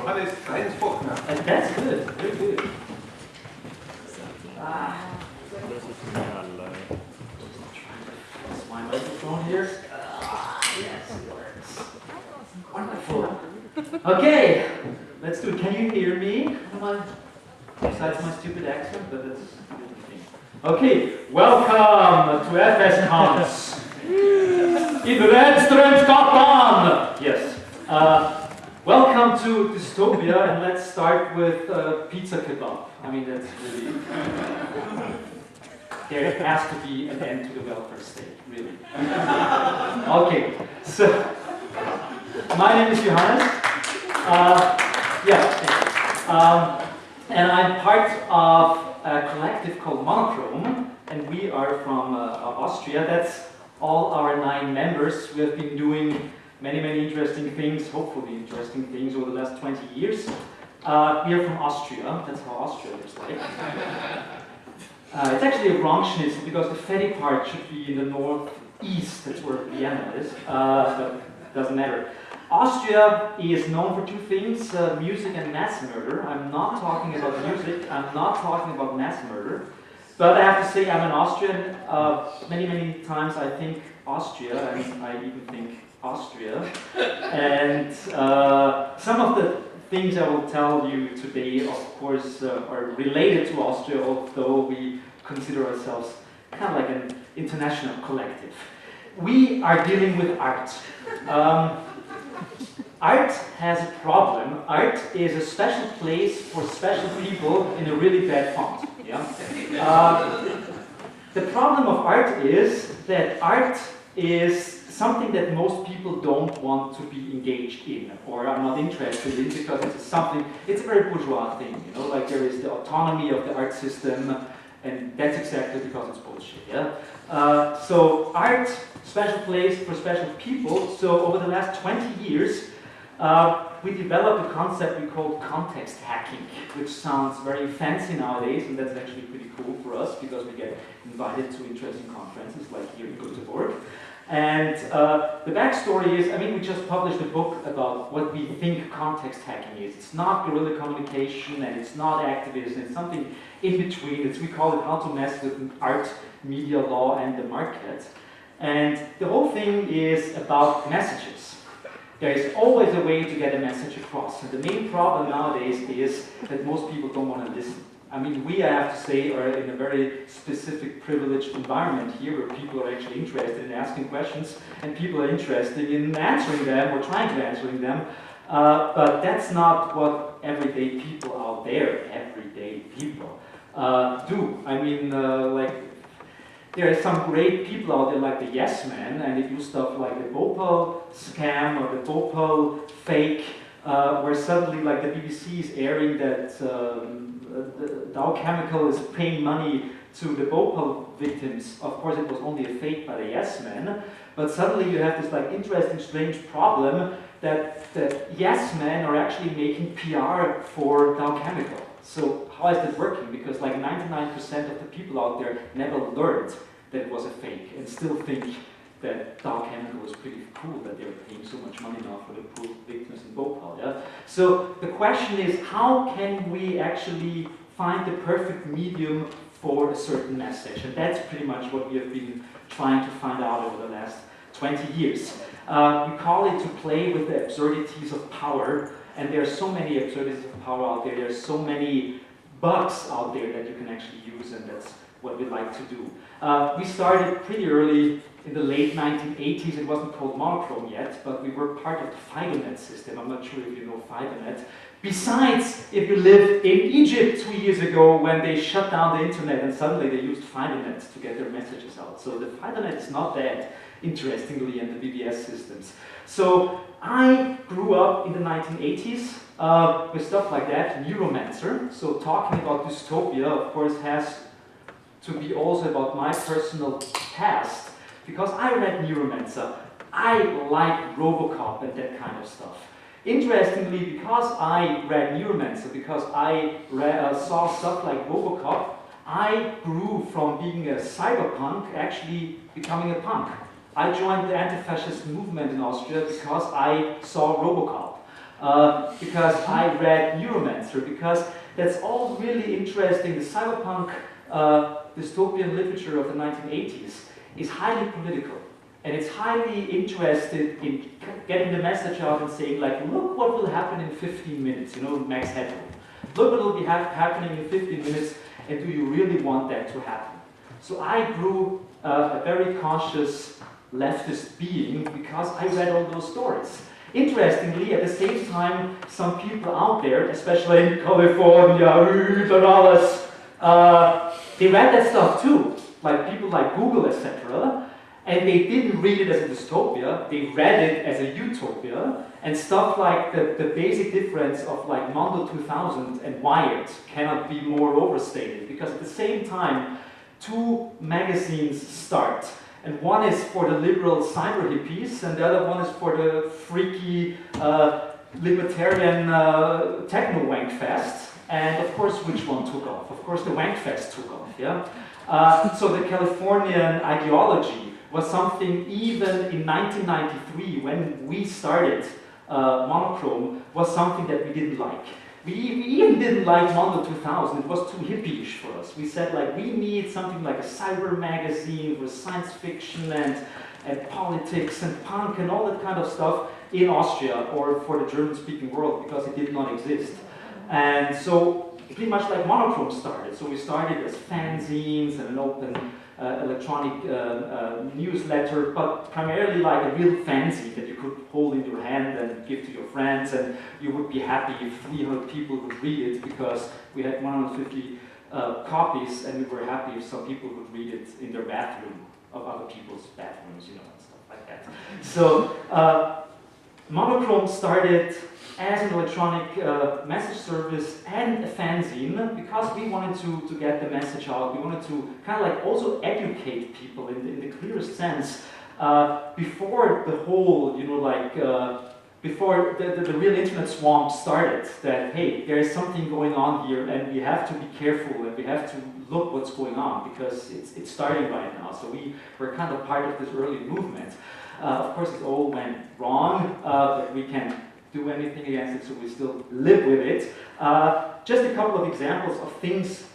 Johannes Grenzfurthner. That's good, very good. That's my microphone here. Yes, it works. Wonderful. Okay, let's do it. Can you hear me? Besides my stupid accent, but that's interesting. Okay, welcome to FS Hans. In Grenzfurthner. Yes. Welcome to Dystopia, and let's start with pizza kebab. I mean, that's really... there has to be an end to the welfare state, really. Okay, so my name is Johannes. And I'm part of a collective called Monochrom, and we are from Austria. That's all our 9 members. We have been doing many interesting things, hopefully interesting things, over the last 20 years. We are from Austria. That's how Austria looks like. It's actually a wrong schnitzel because the fatty part should be in the northeast. That's where Vienna is, but it doesn't matter. Austria is known for 2 things, music and mass murder. I'm not talking about music, I'm not talking about mass murder. But I have to say I'm an Austrian. Many times I think Austria, and I even think Austria. And some of the things I will tell you today, of course, are related to Austria, although we consider ourselves kind of like an international collective. We are dealing with art. Art has a problem. Art is a special place for special people in a really bad font. Yeah? The problem of art is that art is something that most people don't want to be engaged in or are not interested in because it's a very bourgeois thing, you know, like there is the autonomy of the art system, and that's exactly because it's bullshit, yeah? So art, special place for special people. So over the last 20 years, we developed a concept we call context hacking, which sounds very fancy nowadays, and that's actually pretty cool for us because we get invited to interesting conferences like here in Göteborg. And the backstory is, I mean, we just published a book about what we think context hacking is. It's not guerrilla communication, and it's not activism, it's something in between. We call it how to mess with art, media law, and the market. And the whole thing is about messages. There is always a way to get a message across. And the main problem nowadays is that most people don't want to listen. I mean, we, I have to say, are in a very specific, privileged environment here where people are actually interested in asking questions and people are interested in answering them or trying to answering them. But that's not what everyday people out there, everyday people, do. I mean, like, there are some great people out there like the Yes Men, and they do stuff like the Bhopal scam or the Bhopal fake, where suddenly like the BBC is airing that the Dow Chemical is paying money to the Bhopal victims. Of course it was only a fake by the Yes Men, but suddenly you have this like interesting, strange problem that the Yes Men are actually making PR for Dow Chemical. So how is that working? Because like 99% of the people out there never learned that it was a fake and still think that Dow Chemical was pretty cool that they're paying so much money now for the poor victims in Bhopal. Yeah? So the question is, how can we actually find the perfect medium for a certain message? And that's pretty much what we have been trying to find out over the last 20 years. We call it to play with the absurdities of power, and there are so many absurdities of power out there. There are so many bugs out there that you can actually use, and that's what we like to do. We started pretty early in the late 1980s. It wasn't called Monochrom yet, but we were part of the FidoNet system. I'm not sure if you know FidoNet. Besides, if you lived in Egypt 2 years ago when they shut down the internet and suddenly they used FidoNet to get their messages out. So the FidoNet is not that, interestingly, and the BBS systems. So I grew up in the 1980s with stuff like that, Neuromancer. So talking about dystopia, of course, has to be also about my personal past, because I read Neuromancer. I like Robocop and that kind of stuff. Interestingly, because I read Neuromancer, because I saw stuff like Robocop, I grew from being a cyberpunk actually becoming a punk. I joined the anti-fascist movement in Austria because I saw Robocop. because I read Neuromancer, because that's all really interesting. The cyberpunk dystopian literature of the 1980s is highly political, and it's highly interested in getting the message out and saying, like, look what will happen in 15 minutes, you know, Max Headroom. Look what will be happening in 15 minutes, and do you really want that to happen? So I grew a very conscious leftist being because I read all those stories. Interestingly, at the same time, some people out there, especially in California, they read that stuff too, like people like Google, etc. And they didn't read it as a dystopia, they read it as a utopia, and stuff like the basic difference of like Mondo 2000 and Wired cannot be more overstated, because at the same time, two magazines start. And one is for the liberal cyber hippies, and the other one is for the freaky libertarian techno wank fest. And of course, which one took off? Of course, the wank fest took off. Yeah. So the Californian ideology was something even in 1993, when we started Monochrome, was something that we didn't like. We even didn't like Mondo 2000, it was too hippie-ish for us. We said, like, we need something like a cyber magazine with science fiction and politics and punk and all that kind of stuff in Austria or for the German-speaking world, because it did not exist. And so pretty much like Monochrome started. So we started as fanzines and an open electronic newsletter, but primarily like a real fanzine that you could hold in your hand and give to your friends, and you would be happy if 300 people would read it, because we had 150 copies, and we were happy if some people would read it in their bathroom, of other people's bathrooms, you know, and stuff like that. So Monochrome started as an electronic message service and a fanzine, because we wanted to get the message out. We wanted to kind of like also educate people in the clearest sense before the whole, you know, like before the real internet swamp started, that hey, there is something going on here, and we have to be careful, and we have to look what's going on, because it's starting right now. So we were kind of part of this early movement. Of course, it all went wrong, but we can't do anything against it, so we still live with it. Just a couple of examples of things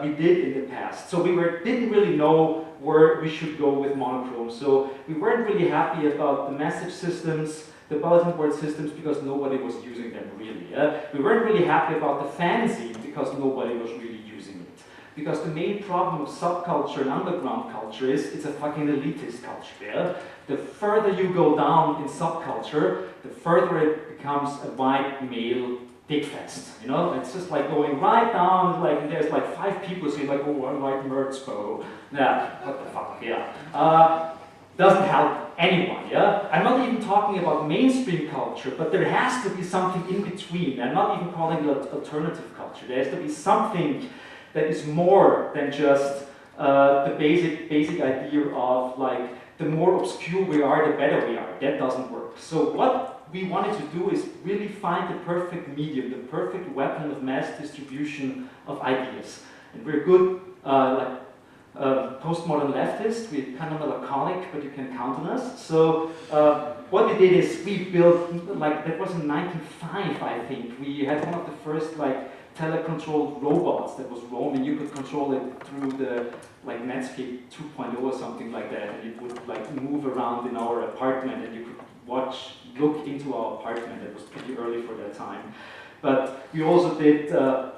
we did in the past. So we didn't really know where we should go with Monochrome. So we weren't really happy about the message systems, the bulletin board systems, because nobody was using them really. We weren't really happy about the fanzine, because nobody was really using it. Because the main problem of subculture and underground culture is it's a fucking elitist culture. Yeah? The further you go down in subculture, the further it becomes a white male dick fest. You know, it's just like going right down. Like there's like 5 people saying like, "Oh, I like Merzbo." Yeah, what the fuck? Yeah, doesn't help anyone. Yeah, I'm not even talking about mainstream culture, but there has to be something in between. I'm not even calling it alternative culture. There has to be something that is more than just the basic idea of like, the more obscure we are, the better we are. That doesn't work. So what we wanted to do is really find the perfect medium, the perfect weapon of mass distribution of ideas. And we're good, like postmodern leftists. We're kind of melancholic, but you can count on us. So what we did is we built, like, that was in 1995, I think. We had one of the first like telecontrolled robots that was roaming. You could control it through the like Netscape 2.0 or something like that, and it would like move around in our apartment, and you could look into our apartment. It was pretty early for that time. But we also did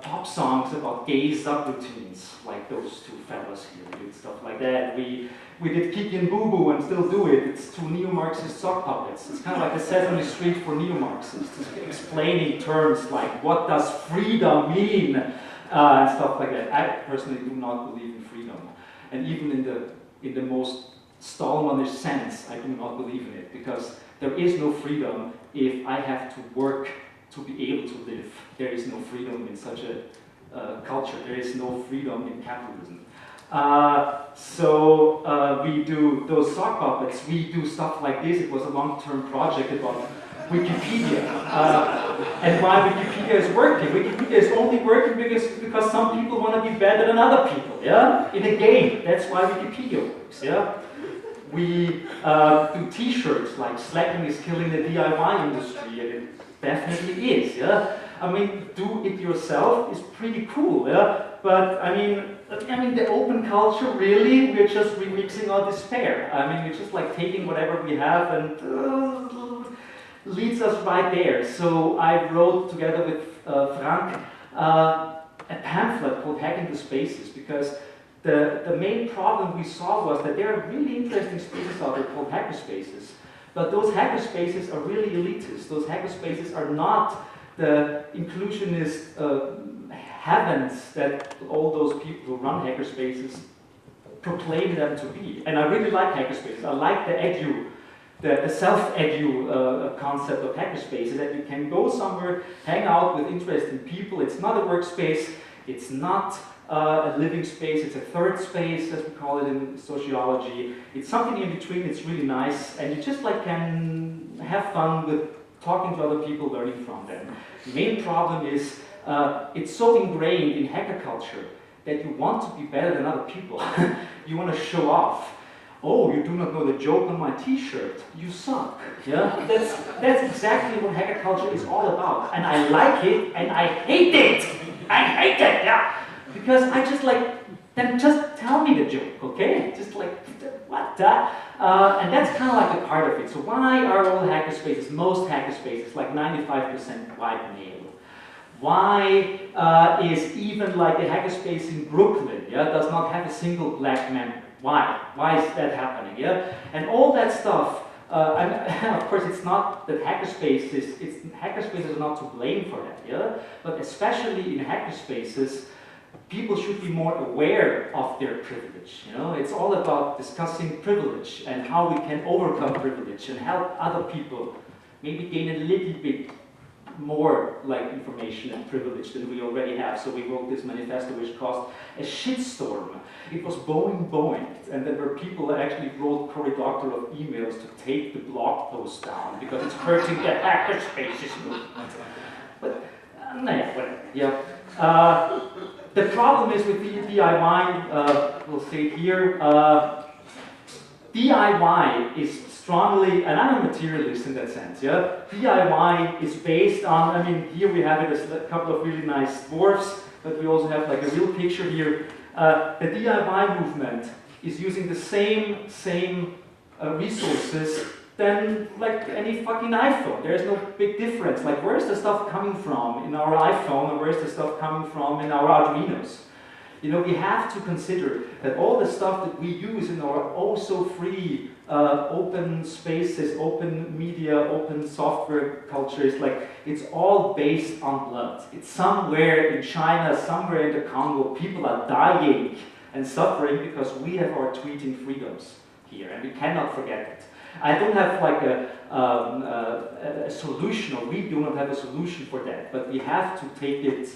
pop songs about gay subroutines, like those two fellas here. We did stuff like that. We did Kiki and Boo Boo and still do it. It's two neo-Marxist sock puppets. It's kind of like a Sesame Street for neo-Marxists, explaining terms like what does freedom mean and stuff like that. I personally do not believe in freedom, and even in the most Stallmanish sense, I do not believe in it, because there is no freedom if I have to work to be able to live. There is no freedom in such a culture. There is no freedom in capitalism. So we do those sock puppets. We do stuff like this. It was a long-term project about Wikipedia. And why Wikipedia is working. Wikipedia is only working because some people want to be better than other people, yeah? In a game. That's why Wikipedia works, yeah? We do t-shirts like slacking is killing the DIY industry, and definitely is, yeah. I mean, do it yourself is pretty cool, yeah. But I mean, the open culture, really, we're just remixing our despair. I mean, we're just like taking whatever we have and leads us right there. So I wrote together with Frank a pamphlet called Hacking the Spaces, because the main problem we saw was that there are really interesting spaces out there called hackerspaces. But those hackerspaces are really elitist. Those hackerspaces are not the inclusionist heavens that all those people who run hackerspaces proclaim them to be. And I really like hackerspaces. I like the self-edu concept of hackerspaces, that you can go somewhere, hang out with interesting people. It's not a workspace, it's not a living space, it's a third space, as we call it in sociology. It's something in between, it's really nice, and you just like can have fun with talking to other people, learning from them. The main problem is it's so ingrained in hacker culture that you want to be better than other people. You want to show off. Oh, you do not know the joke on my t-shirt. You suck. Yeah? That's exactly what hacker culture is all about. And I like it and I hate it. I hate it, yeah. Because I just like, then just tell me the joke, okay? Just like, what the? And that's kind of like a part of it. So why are all hackerspaces, most hackerspaces, like 95% white male? Why is even like the hackerspace in Brooklyn, yeah, does not have a single black man? Why? Why is that happening? Yeah, and all that stuff. And of course, it's not that hackerspaces. Hackerspaces are not to blame for that. Yeah, but especially in hackerspaces, people should be more aware of their privilege. You know, it's all about discussing privilege and how we can overcome privilege and help other people maybe gain a little bit more like information and privilege than we already have. So we wrote this manifesto which caused a shitstorm. It was boing, and there were people that actually wrote corridoctoral emails to take the blog post down because it's hurting the hackerspaces movement. But whatever. Yeah. The problem is with DIY. We'll say it here. DIY is strongly, and I'm a materialist in that sense, yeah? DIY is based on, I mean, here we have it as a couple of really nice dwarfs, but we also have like a real picture here. The DIY movement is using the same resources than like any fucking iPhone. There's no big difference. Like, where's the stuff coming from in our iPhone, and where's the stuff coming from in our Arduinos? You know, we have to consider that all the stuff that we use in our oh-so-free open spaces, open media, open software culture is like, it's all based on blood. It's somewhere in China, somewhere in the Congo, people are dying and suffering because we have our tweeting freedoms here, and we cannot forget it. I don't have like a solution, or we do not have a solution for that, but we have to take it.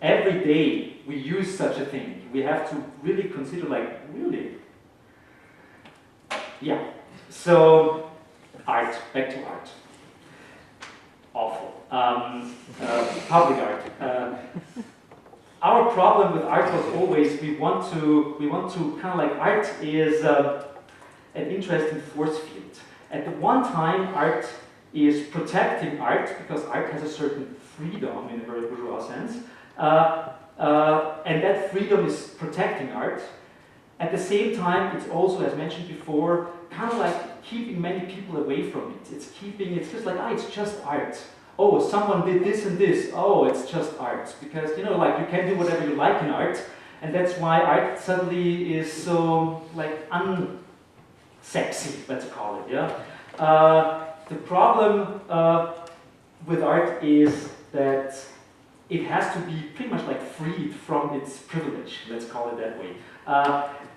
Every day we use such a thing. We have to really consider, like, really? Yeah. So, art. Back to art. Awful. Public art. Our problem with art was always we want to kind of like, art is an interesting force field. At the one time, art is protecting art because art has a certain freedom in a very bourgeois sense. And that freedom is protecting art. At the same time, it's also, as mentioned before, kind of like keeping many people away from it. It's just like, it's just art. Oh, someone did this and this. Oh, it's just art. Because, you know, like, you can do whatever you like in art, and that's why art suddenly is so, like, unsexy, let's call it, yeah? The problem with art is that it has to be pretty much like freed from its privilege, let's call it that way.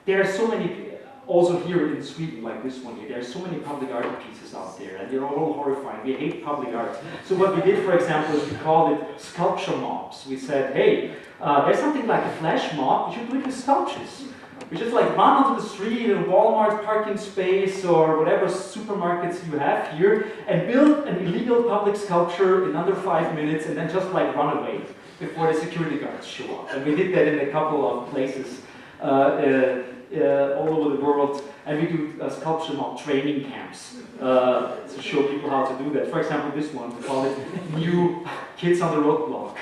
There are so many, also here in Sweden, like this one here, there are so many public art pieces out there, and they're all horrifying. We hate public art. So what we did, for example, is we called it sculpture mobs. We said, hey, there's something like a flash mob, we should do it with sculptures. We just like run onto the street in a Walmart parking space or whatever supermarkets you have here and build an illegal public sculpture in under 5 minutes and then just like run away before the security guards show up. And we did that in a couple of places all over the world. And we do sculpture mock training camps to show people how to do that. For example, this one, we call it New Kids on the Roadblock.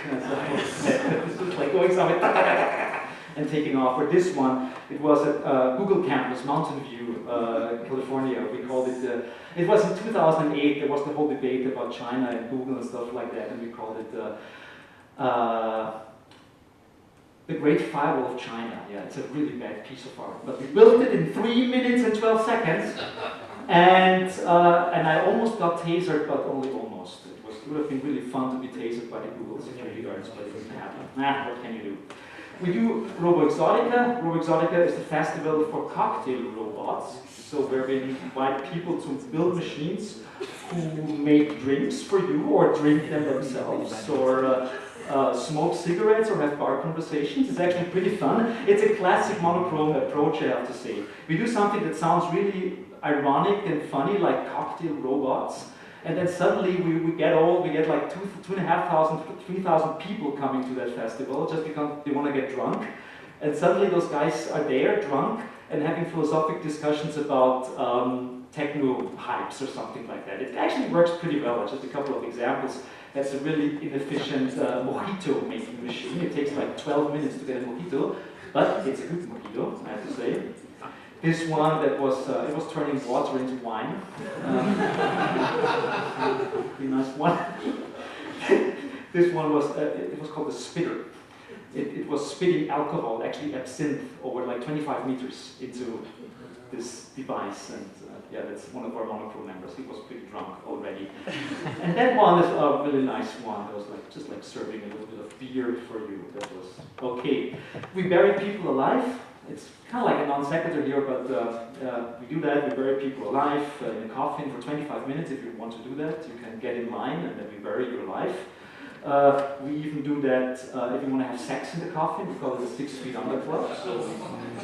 This is like going somewhere and taking off. Or this one, it was at Google campus, Mountain View, California. We called it, it was in 2008, there was the whole debate about China and Google and stuff like that, and we called it the Great Firewall of China. Yeah, it's a really bad piece of art. But we built it in 3 minutes and 12 seconds. And I almost got tasered, but only almost. It would have been really fun to be tasered by the Google security guards, but it didn't happen. What can you do? We do Robo Exotica. Robo Exotica is the festival for cocktail robots. So where we invite people to build machines who make drinks for you, or drink them themselves, or smoke cigarettes or have bar conversations. It's actually pretty fun. It's a classic monochrome approach, I have to say. We do something that sounds really ironic and funny, like cocktail robots, and then suddenly we get like 2,500, 3,000 people coming to that festival just because they want to get drunk, and suddenly those guys are there, drunk, and having philosophic discussions about techno hypes or something like that. It actually works pretty well. Just a couple of examples. That's a really inefficient mojito making machine. It takes like 12 minutes to get a mojito, but it's a good mojito, I have to say. This one that was, it was turning water into wine. Pretty nice one. This one was, it was called the spitter. It was spitting alcohol, actually absinthe, over like 25 meters into this device, and yeah, that's one of our monochrome members. He was pretty drunk already. And that one is a really nice one. That was like just like serving a little bit of beer for you. That was okay. We bury people alive. It's kind of like a non sequitur here, but we do that. We bury people alive in a coffin for 25 minutes. If you want to do that, you can get in line, and then we bury you alive. We even do that if you want to have sex in the coffin. We call it the 6 feet under club. So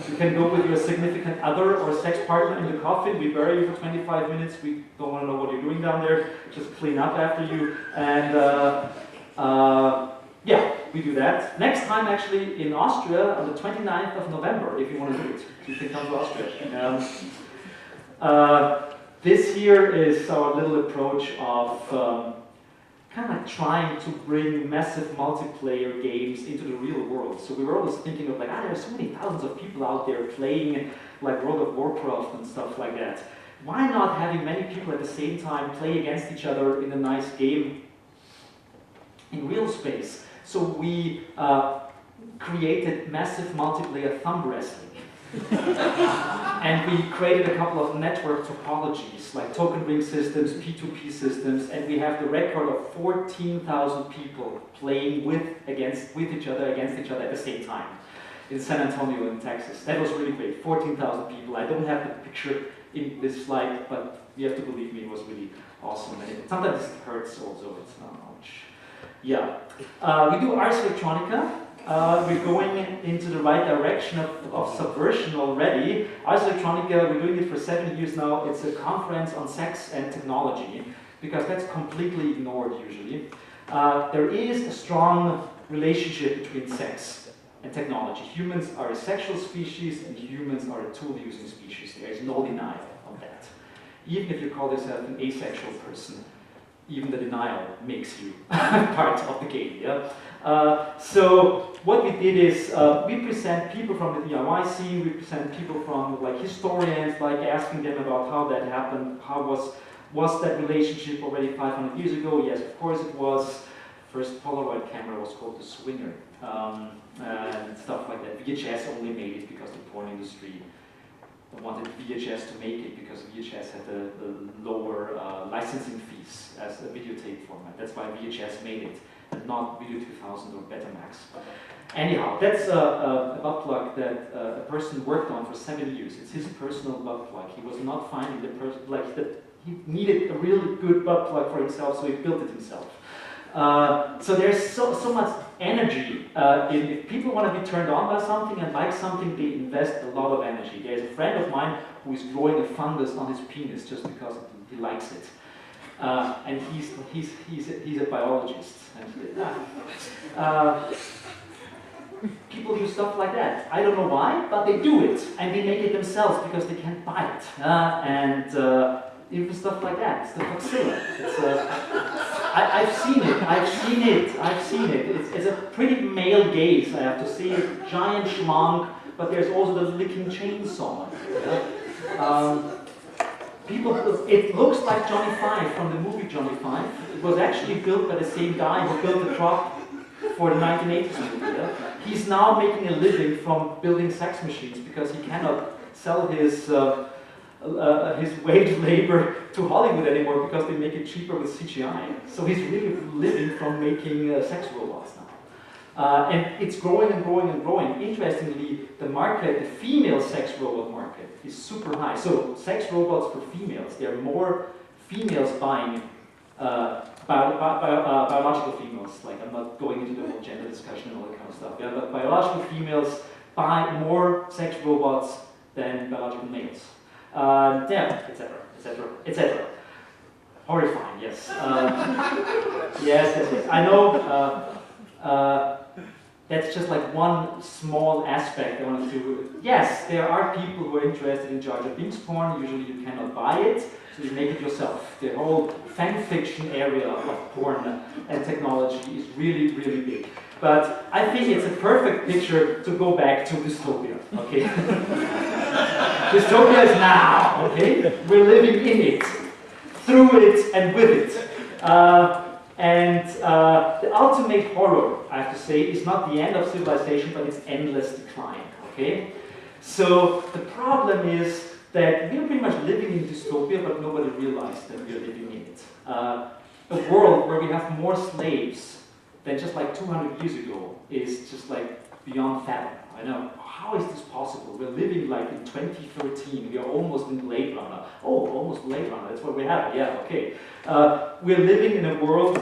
you can go with your significant other or sex partner in the coffin. We bury you for 25 minutes. We don't want to know what you're doing down there. Just clean up after you. And yeah, we do that. Next time, actually, in Austria on the 29th of November, if you want to do it. You can come to Austria. This here is our little approach of kind of like trying to bring massive multiplayer games into the real world. So we were always thinking of like, there's so many thousands of people out there playing like World of Warcraft and stuff like that. Why not having many people at the same time play against each other in a nice game in real space? So we created massive multiplayer thumb wrestling. And we created a couple of network topologies, like token ring systems, P2P systems, and we have the record of 14,000 people playing with each other at the same time in San Antonio in Texas. That was really great, 14,000 people. I don't have the picture in this slide, but you have to believe me, it was really awesome. And sometimes it hurts also, it's not much. Yeah. We do Ars Electronica. We're going into the right direction of subversion already. Ars Electronica, we're doing it for 7 years now. It's a conference on sex and technology, because that's completely ignored usually. There is a strong relationship between sex and technology. Humans are a sexual species and humans are a tool-using species. There is no denial of that. Even if you call yourself an asexual person, even the denial makes you part of the game. Yeah? So what we did is we present people from the DIY scene, we present people from like historians, like asking them about how that happened, how was that relationship already 500 years ago? Yes, of course it was. First Polaroid camera was called the Swinger, and stuff like that. VHS only made it because the porn industry wanted VHS to make it because VHS had the lower licensing fees as a videotape format. That's why VHS made it, and not Video 2000 or Betamax. Anyhow, that's a butt plug that a person worked on for 7 years. It's his personal butt plug. He was not finding the person, like that. He needed a really good butt plug for himself, so he built it himself. So there's so much energy. If people want to be turned on by something and like something, they invest a lot of energy. There's a friend of mine who is growing a fungus on his penis just because he likes it. And he's a biologist. And, people use stuff like that. I don't know why, but they do it, and they make it themselves because they can't buy it. Even stuff like that. It's the Foxilla. I've seen it. It's a pretty male gaze, I have to say. Giant schlank, but there's also the licking chainsaw. It looks like Johnny Five from the movie Johnny Five. It was actually built by the same guy who built the truck for the 1980s movie. He's now making a living from building sex machines because he cannot sell his wage labor to Hollywood anymore because they make it cheaper with CGI. So he's really living from making sex robots now. And it's growing and growing and growing. Interestingly, the market, the female sex robot market, is super high. So sex robots for females, there are more females buying biological females. Like, I'm not going into the whole gender discussion and all that kind of stuff. Yeah, but biological females buy more sex robots than biological males. Etc., etc., etc. Horrifying, yes. Yes. I know. That's just like one small aspect I wanted to. Yes, there are people who are interested in Jar Jar Binks porn. Usually, you cannot buy it, so you make it yourself. The whole fan fiction area of porn and technology is really, really big. But I think it's a perfect picture to go back to dystopia. Okay. Dystopia is now, okay? We're living in it, through it, and with it. The ultimate horror, I have to say, is not the end of civilization, but its endless decline, okay? So the problem is that we're pretty much living in dystopia, but nobody realized that we're living in it. A world where we have more slaves than just like 200 years ago is just like beyond fathom. I know, how is this possible? We're living like in 2013, we are almost in Blade Runner. Oh, almost Blade Runner, that's what we have, yeah, okay. We're living in a world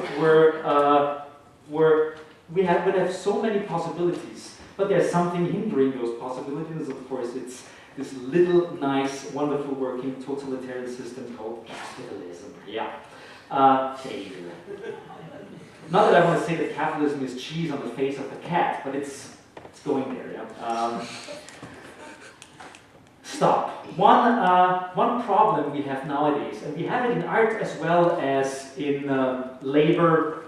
where we have so many possibilities, but there's something hindering those possibilities. Of course, it's this little, nice, wonderful working totalitarian system called capitalism, yeah. Not that I want to say that capitalism is cheese on the face of a cat, but it's going there, yeah. Stop. One problem we have nowadays, and we have it in art as well as in labor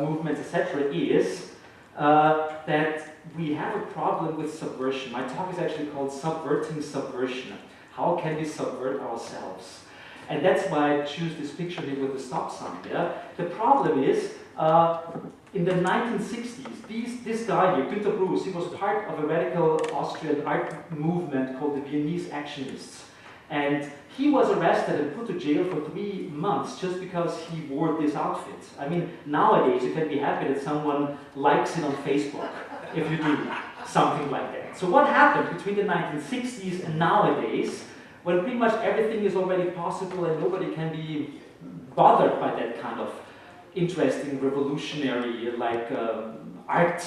movements, etc., is that we have a problem with subversion. My talk is actually called Subverting Subversion. How can we subvert ourselves? And that's why I choose this picture here with the stop sign. Yeah? The problem is, in the 1960s, this guy here, Günter Bruce, he was part of a radical Austrian art movement called the Viennese Actionists. And he was arrested and put to jail for 3 months just because he wore this outfit. I mean, nowadays you can be happy that someone likes it on Facebook if you do something like that. So what happened between the 1960s and nowadays, when pretty much everything is already possible and nobody can be bothered by that kind of interesting, revolutionary, like art,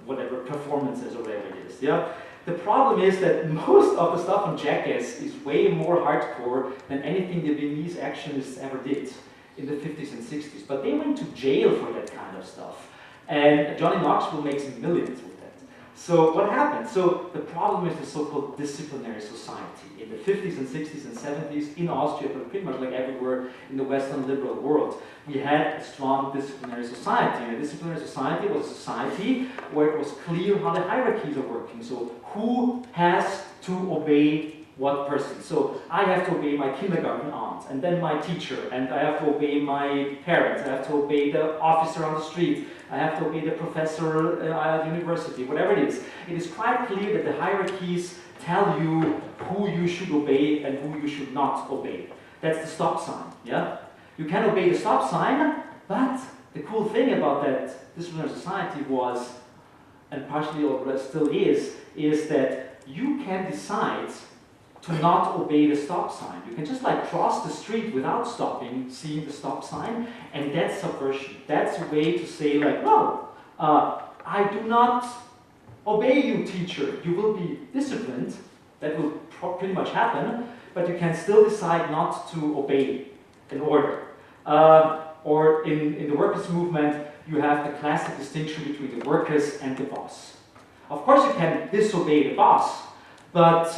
whatever, performances or whatever it is, yeah? The problem is that most of the stuff on Jackass is way more hardcore than anything the Viennese Actionists ever did in the 50s and 60s. But they went to jail for that kind of stuff. And Johnny Knoxville makes millions with that. So what happened? So the problem is the so-called disciplinary society. In the 50s and 60s and 70s in Austria, but pretty much like everywhere in the Western liberal world, we had a strong disciplinary society. And a disciplinary society was a society where it was clear how the hierarchies are working. So who has to obey what person? So I have to obey my kindergarten aunt, and then my teacher, and I have to obey my parents, I have to obey the officer on the street, I have to obey the professor at university, whatever it is. It is quite clear that the hierarchies tell you who you should obey and who you should not obey. That's the stop sign, yeah? You can obey the stop sign, but the cool thing about that disciplinary society was, and partially or still is that you can decide to not obey the stop sign. You can just like cross the street without stopping, seeing the stop sign, and that's subversion. That's a way to say like, no, I do not obey you, teacher. You will be disciplined. That will pretty much happen, but you can still decide not to obey an order. Or in the workers' movement, you have the classic distinction between the workers and the boss. Of course, you can disobey the boss, but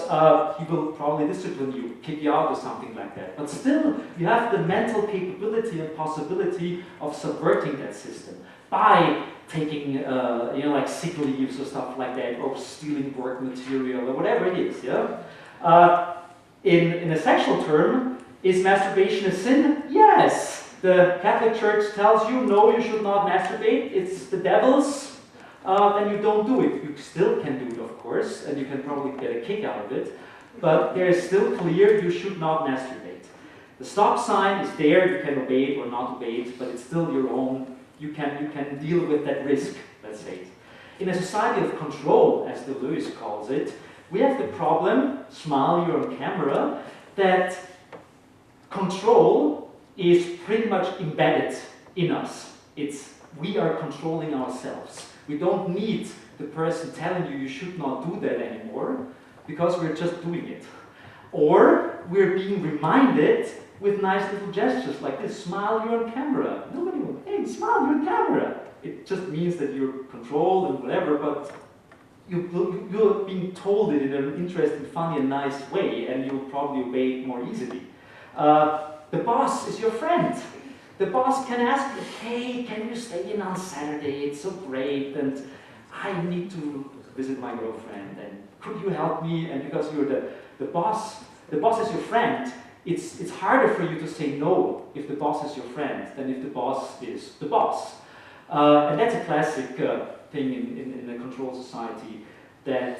he will probably discipline you, kick you out or something like that. But still, you have the mental capability and possibility of subverting that system by taking, like sick leaves or stuff like that, or stealing work material or whatever it is. Yeah. In a sexual term, is masturbation a sin? Yes. The Catholic Church tells you, no, you should not masturbate. It's the devil's. Then you don't do it. You still can do it, of course, and you can probably get a kick out of it. But there is still clear you should not masturbate. The stop sign is there. You can obey it or not obey it, but it's still your own. You can deal with that risk, let's say. In a society of control, as Deleuze calls it, we have the problem, smile, you're on camera, that control is pretty much embedded in us. We are controlling ourselves. We don't need the person telling you should not do that anymore, because we're just doing it. Or we're being reminded with nice little gestures like this, smile, you're on camera. Nobody will, hey, smile, you're on camera. It just means that you're controlled and whatever, but you're being told it in an interesting, funny, and nice way, and you'll probably obey it more easily. The boss is your friend. The boss can ask you, hey, can you stay in on Saturday? It's so great, and I need to visit my girlfriend, and could you help me? And because you're the boss is your friend, it's harder for you to say no if the boss is your friend than if the boss is the boss. And that's a classic thing in a control society, that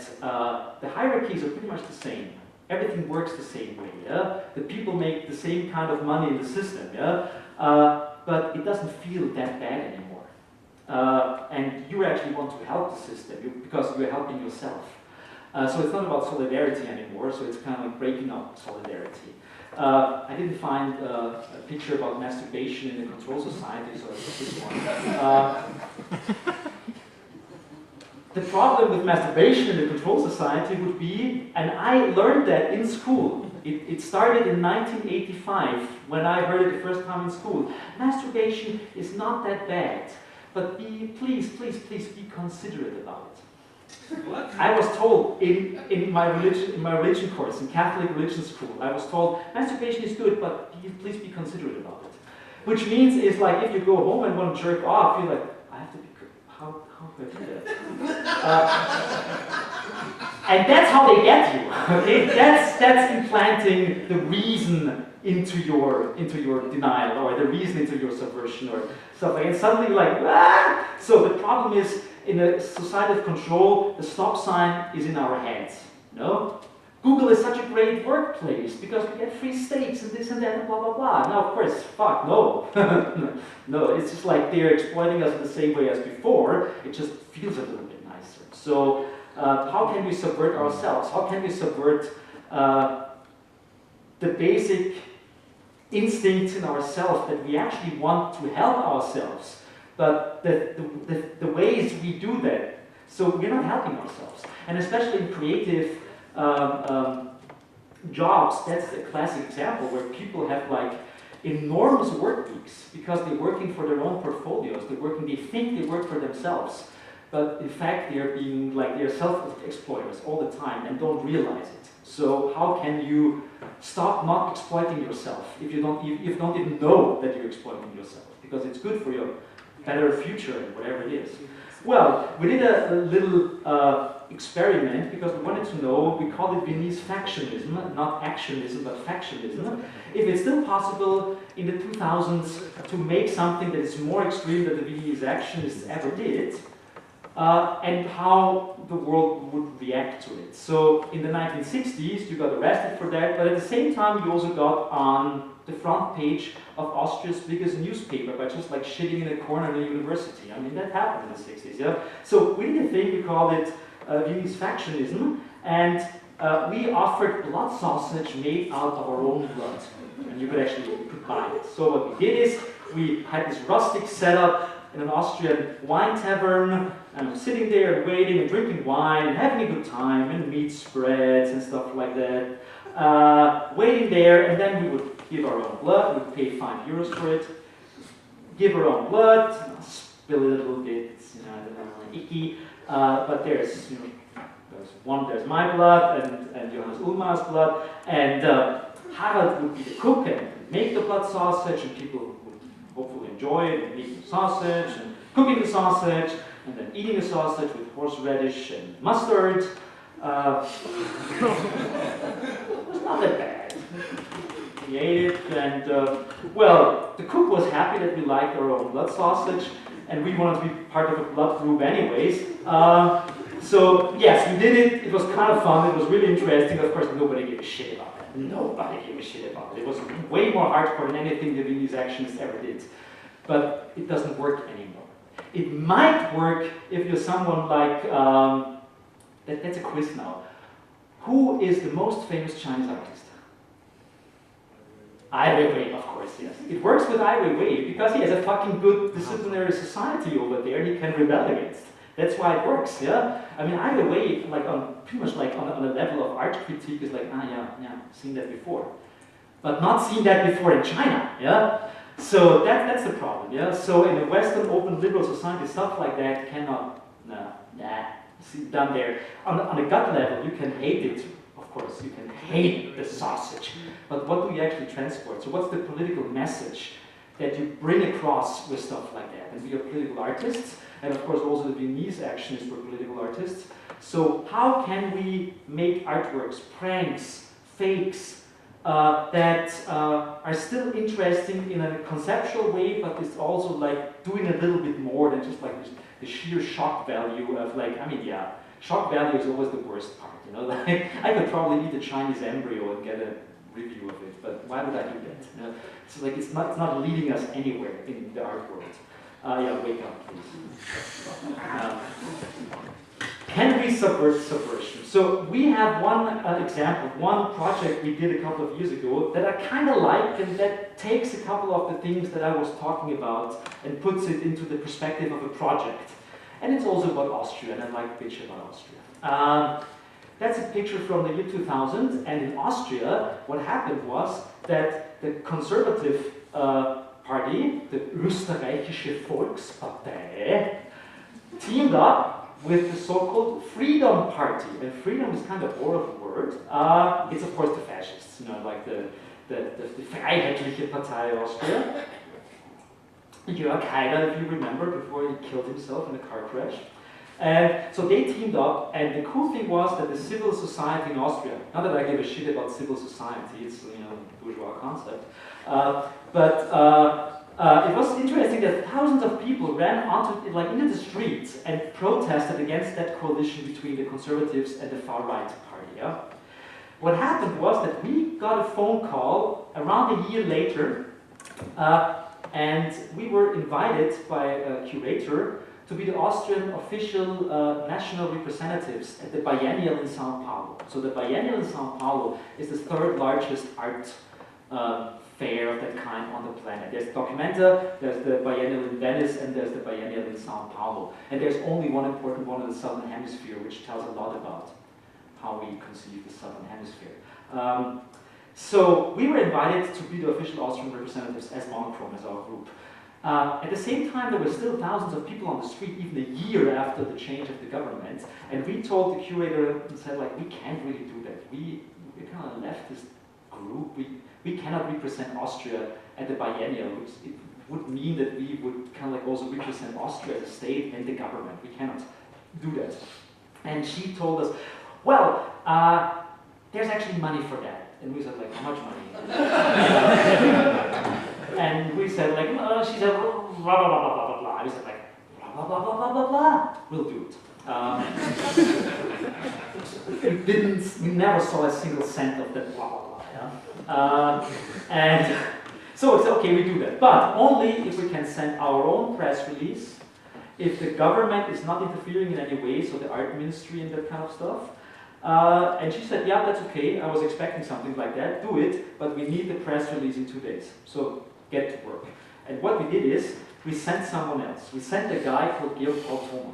the hierarchies are pretty much the same. Everything works the same way. Yeah? The people make the same kind of money in the system, yeah? But it doesn't feel that bad anymore. And you actually want to help the system because you're helping yourself. So it's not about solidarity anymore, so it's kind of like breaking up solidarity. I didn't find a picture about masturbation in the control society, so it's this one. The problem with masturbation in the control society would be, and I learned that in school. It started in 1985 when I heard it the first time in school. Masturbation is not that bad, but please be considerate about it. What? I was told in my religion course, in Catholic religion school, I was told masturbation is good, but please be considerate about it. Which means is like if you go home and want to jerk off, you're like, I have to be good. How do I do that? And that's how they get you. Okay? That's implanting the reason into your denial, or the reason into your subversion, or stuff like that. And suddenly you're like, ah! So the problem is, in a society of control, the stop sign is in our heads. No? Google is such a great workplace because we get free steaks and this and that and blah blah blah. Now of course, fuck no. No, it's just like they're exploiting us in the same way as before. It just feels a little bit nicer. So how can we subvert ourselves? How can we subvert the basic instincts in ourselves that we actually want to help ourselves, but the ways we do that, so we're not helping ourselves. And especially in creative jobs, that's a classic example where people have like enormous work weeks because they're working for their own portfolios. They think they work for themselves, but in fact they're being like they're self-exploiters all the time and don't realize it. So how can you stop not exploiting yourself if you don't even know that you're exploiting yourself? Because it's good for your better future and whatever it is. Well, we did a little experiment because we wanted to know, we call it Viennese factionism, not actionism, but factionism. If it's still possible in the 2000s to make something that is more extreme than the Viennese actionists ever did, and how the world would react to it. So in the 1960s, you got arrested for that, but at the same time, you also got on the front page of Austria's biggest newspaper by just like shitting in a corner in a university. I mean, that happened in the 60s, yeah? So we did a thing, we called it Viennese factionism, and we offered blood sausage made out of our own blood. And you could buy it. So what we did is, we had this rustic setup in an Austrian wine tavern, and I'm sitting there and waiting and drinking wine and having a good time, and meat spreads and stuff like that. Waiting there, and then we would give our own blood, we would pay €5 for it, give our own blood, spill it a little bit, it's, you know, a little icky, but there's, you know, there's my blood and Johannes Ulmar's blood, and Harald would be the cook and make the blood sausage, and people would hopefully enjoy it, and making the sausage, and cooking the sausage, and then eating the sausage with horseradish and mustard. It was not that bad. We ate it, and well, the cook was happy that we liked our own blood sausage, and we wanted to be part of a blood group anyways. So yes, we did it. It was kind of fun. It was really interesting. Of course, nobody gave a shit about that. Nobody gave a shit about it. It was way more hardcore than anything the Viennese actionists ever did. But it doesn't work anymore. It might work if you're someone like, that's a quiz now. Who is the most famous Chinese artist? Ai Weiwei, of course, yes. It works with Ai Weiwei because he has a fucking good disciplinary society over there he can rebel against. That's why it works, yeah? I mean, Ai Weiwei, like pretty much like on a level of art critique is like, yeah, seen that before. But not seen that before in China, yeah? So that's the problem, yeah? So in a Western open liberal society, stuff like that cannot, see done there. On a gut level, you can hate it, of course, you can hate the sausage. But what do you actually transport? So what's the political message that you bring across with stuff like that? And we are political artists, and of course also the Viennese actionists were political artists. So how can we make artworks, pranks, fakes, that are still interesting in a conceptual way, but it's also like doing a little bit more than just like the sheer shock value of like, I mean, yeah, shock value is always the worst part, you know? Like, I could probably eat a Chinese embryo and get a review of it, but why would I do that? You know? It's like it's not leading us anywhere in the art world. Yeah, wake up, please. Can we subvert subversion? So we have one example, one project we did a couple of years ago that I kind of like, and that takes a couple of the things that I was talking about and puts it into the perspective of a project. And it's also about Austria, and I like a picture about Austria. That's a picture from the year 2000, and in Austria, what happened was that the conservative party, the Österreichische Volkspartei, teamed up with the so-called Freedom Party. And freedom is kind of a horrible word. It's of course the fascists, you know, like the Freiheitliche Partei Austria. Jörg Haider, if you remember, before he killed himself in a car crash. And so they teamed up, and the cool thing was that the civil society in Austria, not that I give a shit about civil society, it's, you know, a bourgeois concept, it was interesting that thousands of people ran into the streets and protested against that coalition between the conservatives and the far-right party. Yeah? What happened was that we got a phone call around a year later, and we were invited by a curator to be the Austrian official national representatives at the Biennial in Sao Paulo. So the Biennial in Sao Paulo is the third largest art fair of that kind on the planet. There's Documenta, there's the Biennial in Venice, and there's the Biennial in Sao Paulo. And there's only one important one in the Southern Hemisphere, which tells a lot about how we conceive the Southern Hemisphere. So we were invited to be the official Austrian representatives as monochrom, as our group. At the same time, there were still thousands of people on the street, even a year after the change of the government. And we told the curator and said, like, we can't really do that. We kind of left this group. We cannot represent Austria at the Biennial, which it would mean that we would kind of like also represent Austria as a state and the government. We cannot do that. And she told us, well, there's actually money for that. And we said, like, how much money? And we said, like, she said, blah, blah, blah, blah, blah, blah. And we said, like, blah, blah, blah, blah, blah, blah. We'll do it. We never saw a single cent of that blah, blah, blah. Yeah? And so it's okay, we do that. But only if we can send our own press release, if the government is not interfering in any way, so the art ministry and that kind of stuff. And she said, yeah, that's okay. I was expecting something like that. Do it, but we need the press release in 2 days. So get to work. And what we did is, we sent someone else. We sent a guy called Georg Thoma.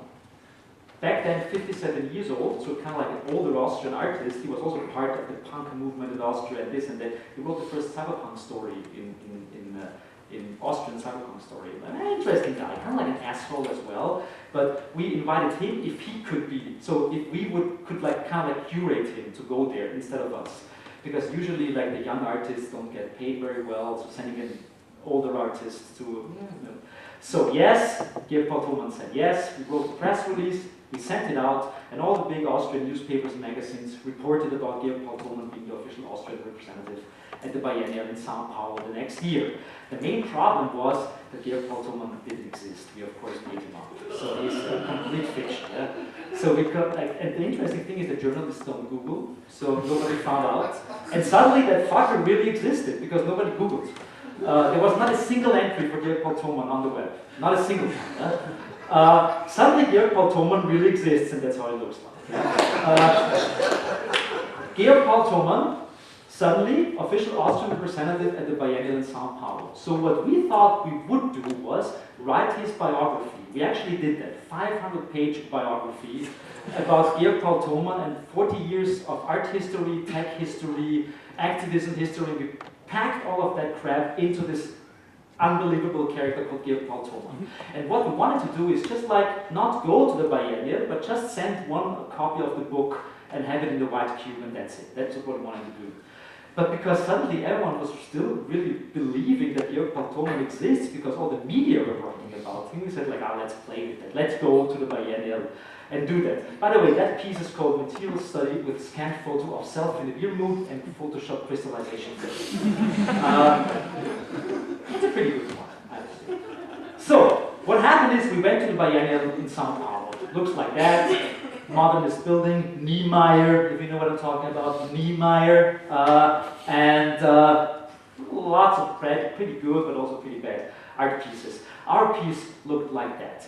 Back then, 57 years old, so kind of like an older Austrian artist. He was also part of the punk movement in Austria and this and that. He wrote the first cyberpunk story in in Austrian cyberpunk story. An interesting guy, kind of like an asshole as well. But we invited him if he could be, so if we could like kind of like curate him to go there instead of us. Because usually like the young artists don't get paid very well, so sending in older artists to, you know. So yes, Georg Paul Thomann said yes, we wrote a press release, we sent it out, and all the big Austrian newspapers and magazines reported about Georg Paul Thomann being the official Austrian representative at the biennial in Sao Paulo the next year. The main problem was that Georg Paul Thomann didn't exist. We of course made him up. So he's a complete fiction. Yeah? So we got like, and the interesting thing is that journalists don't Google, so nobody found out. And suddenly that fucker really existed because nobody Googled. There was not a single entry for Georg Paul Thomann on the web. Not a single one. Yeah? Suddenly Georg Paul Thomann really exists, and that's how it looks like. Yeah? Georg Paul Thomann, suddenly official Austrian representative at the biennial in Sao Paulo. So what we thought we would do was write his biography. We actually did that, 500-page biography about Georg Paul Thomann and 40 years of art history, tech history, activism history. We packed all of that crap into this unbelievable character called Georg Paul Thomann. And what we wanted to do is just like not go to the biennial, but just send one copy of the book and have it in the white cube, and that's it. That's what we wanted to do. But because suddenly everyone was still really believing that Georg Paul Thomann exists, because all the media were talking about him, we said like, let's play with that. Let's go to the biennial and do that. By the way, that piece is called Material Study with Scanned Photo of Self in the Beer Mood and Photoshop Crystallization. It's a pretty good one, I would say. So, what happened is we went to the biennial in Sao Paulo. It looks like that. Modernist building, Niemeyer, if you know what I'm talking about, Niemeyer, and lots of pretty good but also pretty bad art pieces. Our piece looked like that.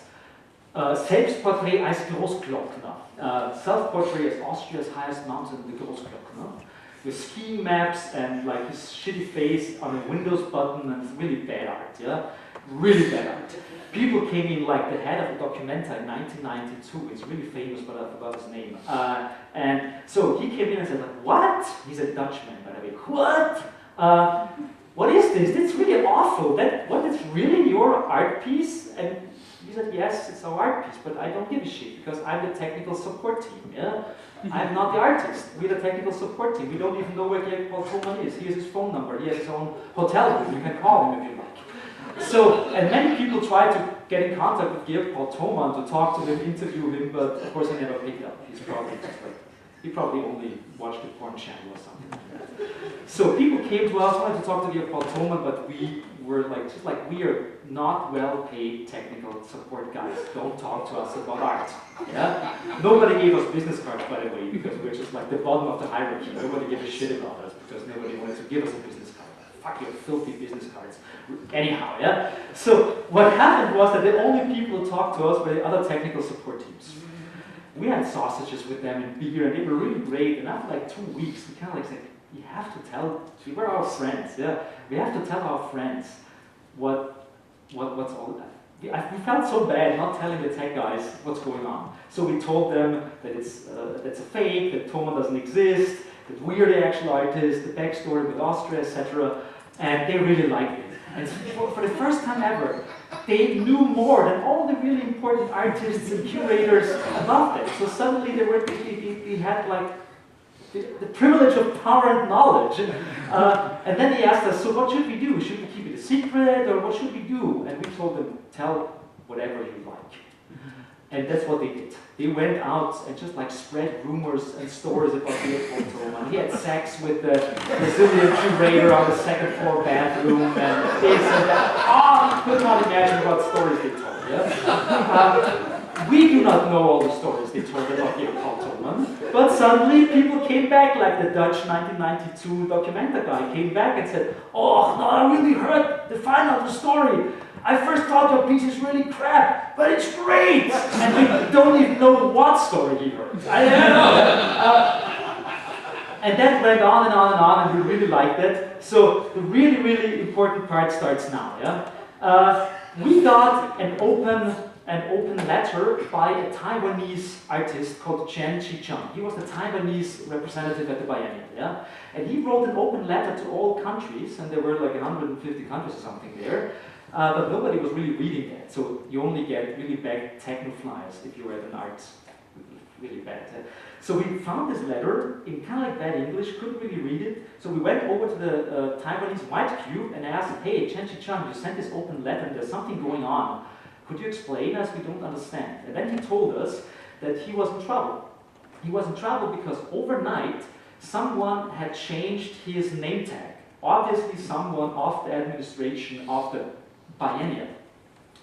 Selbstporträt als Großglockner. Self-portrait as Austria's highest mountain, the Großglockner. With skiing maps and like his shitty face on a Windows button, and it's really bad art, yeah? Really bad art. People came in, like the head of the Documenta in 1992, it's really famous, but I forgot his name. And so he came in and said, like, what? He's a Dutchman, by the way. What? What is this? It's really awful. What is really your art piece? And he said, yes, it's our art piece, but I don't give a shit, because I'm the technical support team, yeah? I'm not the artist. We're the technical support team. We don't even know where Georg Paul Thomann is. He has his phone number. He has his own hotel room. You can call him if you like. So, and many people tried to get in contact with Georg Paul Thomann to talk to him, interview him, but of course he never picked up. He's probably just like, he probably only watched the porn channel or something like that. So people came to us, wanted to talk to Georg Paul Thomann, but we were like, just like, we are not well-paid technical support guys. Don't talk to us about art. Yeah? Nobody gave us business cards, by the way, because we're just like the bottom of the hierarchy. Nobody gave a shit about us because nobody wanted to give us a business card. Fuck your filthy business cards. Anyhow, yeah? So what happened was that the only people who talked to us were the other technical support teams. We had sausages with them and beer, and they were really great. And after like 2 weeks, we kind of like said, you have to tell, we were our friends, yeah? We have to tell our friends what's all that. We felt so bad not telling the tech guys what's going on. So we told them that that's a fake, that Thomann doesn't exist, that we're the actual artists, the backstory with Austria, etc. And they really liked it. And for the first time ever, they knew more than all the really important artists and curators above them. So suddenly they had like the privilege of power and knowledge. And then they asked us, so what should we do? Should we keep it a secret, or what should we do? And we told them, tell whatever you like. And that's what they did. They went out and just like spread rumors and stories about Georg Paul Thomann. He had sex with the Brazilian curator on the second floor bathroom, and this and that. Oh, you could not imagine what stories they told, yeah? We do not know all the stories they told about Georg Paul Thomann, but suddenly people came back, like the Dutch 1992 Documenta guy came back and said, oh, no, I really heard the final of the story. I first thought your piece is really crap, but it's great! And we don't even know what story he heard. I don't know. And that went on and on and on, and we really liked it. So the really, really important part starts now. Yeah? We got an open an open letter by a Taiwanese artist called Chen Chi-chung. He was the Taiwanese representative at the biennial, yeah? And he wrote an open letter to all countries, and there were like 150 countries or something there, but nobody was really reading that. So you only get really bad techno flyers if you were at an art, really bad. So we found this letter in kind of like bad English, couldn't really read it. So we went over to the Taiwanese White Cube and asked, hey, Chen Chi-chung, you sent this open letter, and there's something going on. Could you explain us? We don't understand. And then he told us that he was in trouble. He was in trouble because overnight, someone had changed his name tag. Obviously, someone of the administration of the biennial.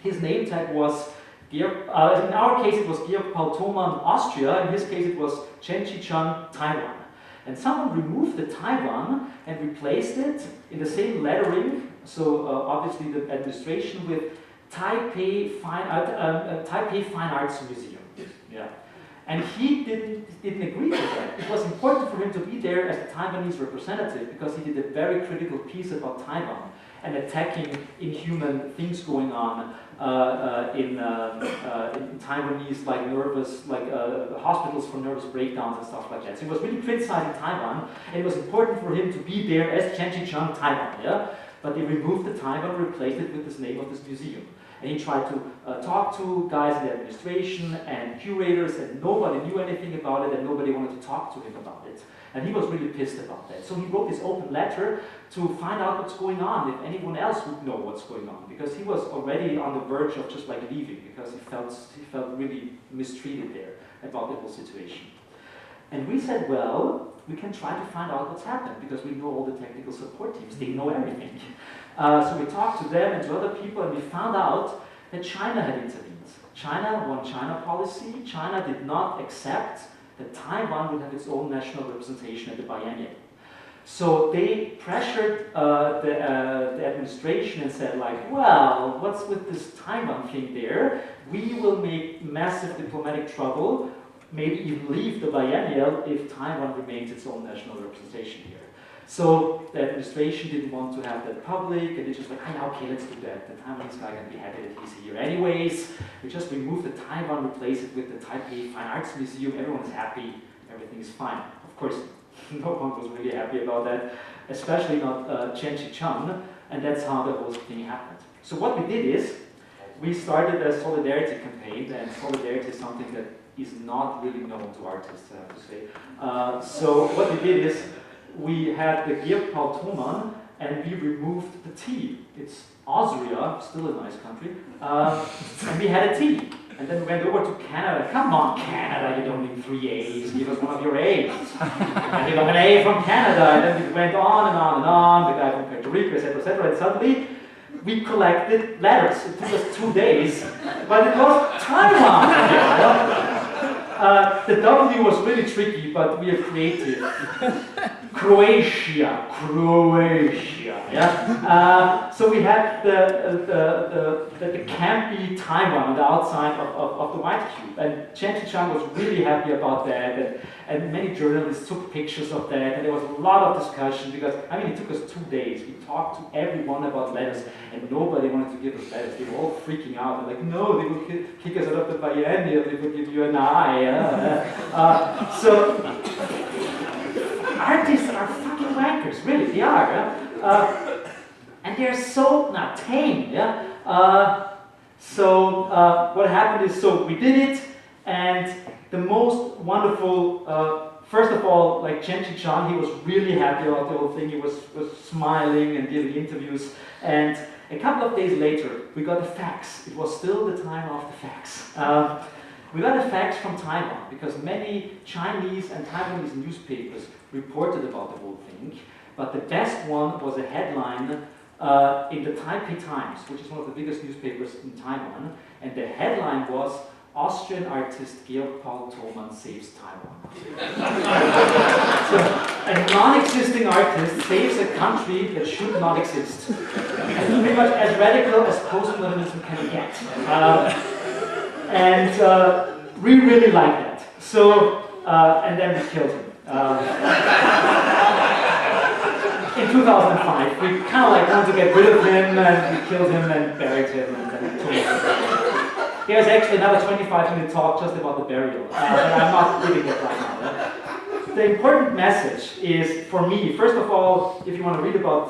His name tag was, in our case, it was Georg Paul Thomann, Austria. In his case, it was Chen Chi-chung, Taiwan. And someone removed the Taiwan and replaced it in the same lettering. So obviously, the administration with Taipei Fine Arts Museum. Yeah. And he didn't agree with that. It was important for him to be there as a Taiwanese representative because he did a very critical piece about Taiwan and attacking inhuman things going on in Taiwanese, like nervous, hospitals for nervous breakdowns and stuff like that. So he was really criticizing Taiwan, and it was important for him to be there as Chen Chi-chung, Taiwan. Yeah? But they removed the Taiwan, replaced it with this name of this museum. And he tried to talk to guys in the administration and curators, and nobody knew anything about it, and nobody wanted to talk to him about it. And he was really pissed about that. So he wrote this open letter to find out what's going on, if anyone else would know what's going on, because he was already on the verge of just like leaving, because he felt really mistreated there about the whole situation. And we said, well, we can try to find out what's happened, because we know all the technical support teams, they know everything. So we talked to them and to other people, and we found out that China had intervened. China, one China policy. China did not accept that Taiwan would have its own national representation at the biennial. So they pressured the administration and said, like, well, what's with this Taiwan thing there? We will make massive diplomatic trouble, maybe even leave the biennial if Taiwan remains its own national representation here. So the administration didn't want to have that public, and they just like, yeah, okay, let's do that. The Taiwanese guy can be happy that he's here anyways. We just remove the Taiwan, replace it with the Taipei Fine Arts Museum. Everyone's happy, everything is fine. Of course, no one was really happy about that, especially not Chen Chi-chung, and that's how the whole thing happened. So what we did is, we started a solidarity campaign, and solidarity is something that is not really known to artists, I have to say. So what we did is, we had the Georg Paul Thomann, and we removed the T. It's Austria, still a nice country, and we had a T. And then we went over to Canada. Come on, Canada, you don't need 3 A's. Give us one of your A's. And we got an A from Canada, and then it went on and on and on. The guy from Puerto Rico, etc., and suddenly we collected letters. It took us 2 days, but it was Taiwan. The W was really tricky, but we are creative. Croatia, yeah. So we had the campy Taiwan on the outside of the White Cube, and Chen Chi-chung was really happy about that, and many journalists took pictures of that, and there was a lot of discussion because, I mean, it took us 2 days. We talked to everyone about letters, and nobody wanted to give us letters. They were all freaking out. They're like, no, they will kick us out of the biennial, they will give you an eye. So artists are fucking wankers, really, they are. And they're so tame. Yeah? So what happened is, so we did it, and the most wonderful, first of all, like Chen Chi-chung, he was really happy about the whole thing. He was smiling and giving interviews, and a couple of days later, we got a fax. It was still the time of the fax. We got a fax from Taiwan because many Chinese and Taiwanese newspapers reported about the whole thing, but the best one was a headline in the Taipei Times, which is one of the biggest newspapers in Taiwan, and the headline was, Austrian artist Georg Paul Thomann saves Taiwan. So, a non-existing artist saves a country that should not exist. It's pretty much as radical as postmodernism can get. And we really like that. So, and then we killed him. In 2005, we kind of like wanted to get rid of him, and we killed him and buried him, and then There's actually another 25-minute talk just about the burial, but I'm not giving it right now. The important message is, for me, first of all, if you want to read about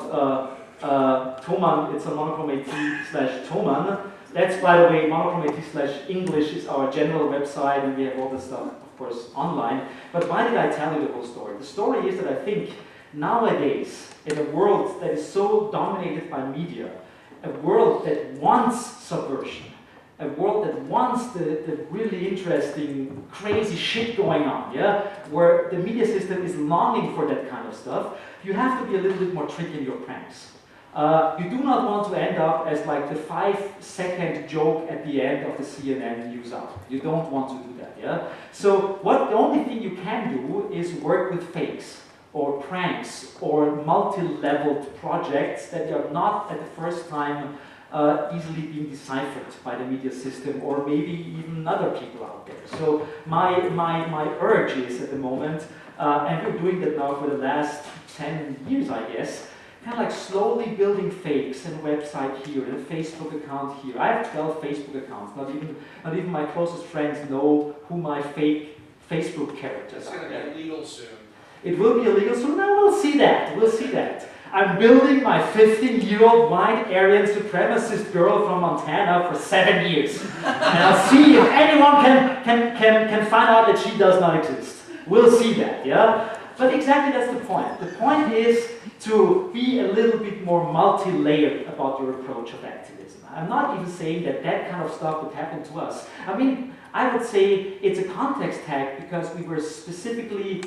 Thomann, it's on monochrom AT/Thomann. That's, by the way, monochrom AT/English is our general website, and we have all this stuff, of course, online. But why did I tell you the whole story? The story is that I think nowadays, in a world that is so dominated by media, a world that wants subversion, a world that wants the really interesting, crazy shit going on, yeah, where the media system is longing for that kind of stuff, you have to be a little bit more tricky in your pranks. You do not want to end up as like the 5-second joke at the end of the CNN news hour. You don't want to do that, yeah? So the only thing you can do is work with fakes, or pranks, or multi-leveled projects that are not at the first time easily being deciphered by the media system, or maybe even other people out there. So my urge is at the moment, and we're doing that now for the last 10 years, I guess, kind of like slowly building fakes and a website here, and a Facebook account here. I have 12 Facebook accounts. Not even my closest friends know who my fake Facebook characters are. It's going to be illegal soon. It will be illegal soon. Now we'll see that. We'll see that. I'm building my 15-year-old white Aryan supremacist girl from Montana for 7 years. And I'll see if anyone can find out that she does not exist. We'll see that, yeah? But exactly that's the point. The point is to be a little bit more multi-layered about your approach of activism. I'm not even saying that that kind of stuff would happen to us. I mean, I would say it's a context tag because we were specifically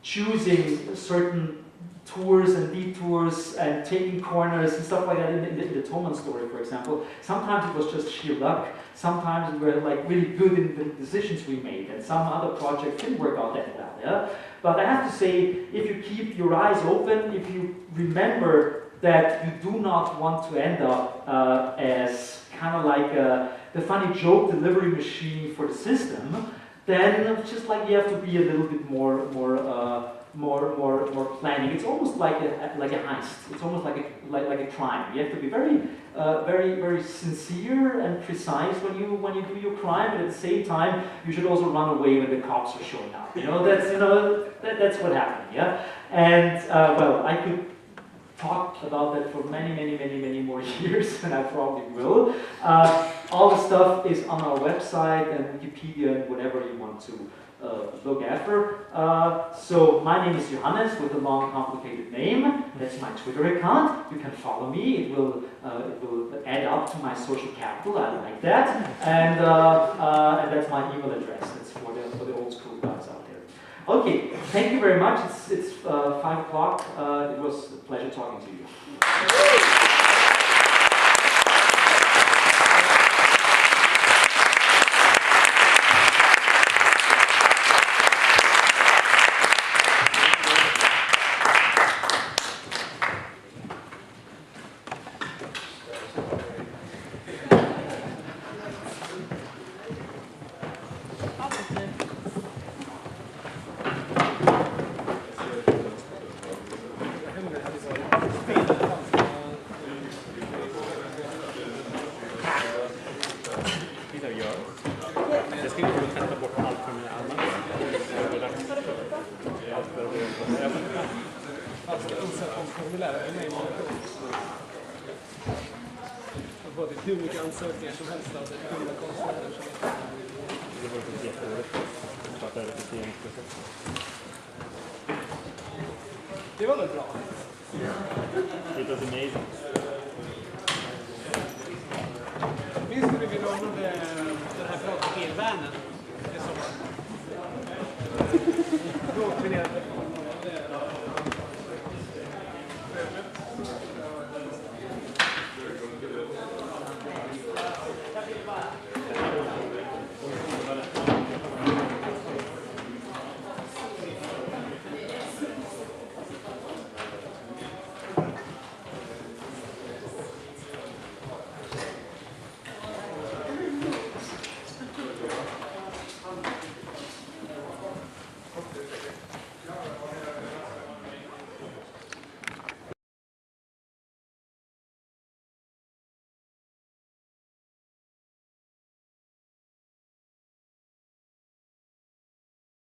choosing certain tours and detours and taking corners and stuff like that in the Thomann story, for example. Sometimes it was just sheer luck. Sometimes we were like really good in the decisions we made, and some other projects didn't work out that well. Yeah? But I have to say, if you keep your eyes open, if you remember that you do not want to end up as kind of like the funny joke delivery machine for the system, then it's just like you have to be a little bit more planning. It's almost like a heist. It's almost like a crime. You have to be very sincere and precise when you do your crime, but at the same time you should also run away when the cops are showing up. That's what happened. Yeah, and well, I could talk about that for many more years, and I probably will. All the stuff is on our website and Wikipedia and whatever you want to look after. So my name is Johannes with a long, complicated name. That's my Twitter account. You can follow me. It will add up to my social capital. I like that. And that's my email address. That's for the old school guys out there. Okay, thank you very much. It's 5 o'clock. It was a pleasure talking to you. Hur mycket ansökningar som helst av det kunde konstnärer som det var ett jätteåret att starta rekryteringsprocess. Det var väl bra. It was amazing.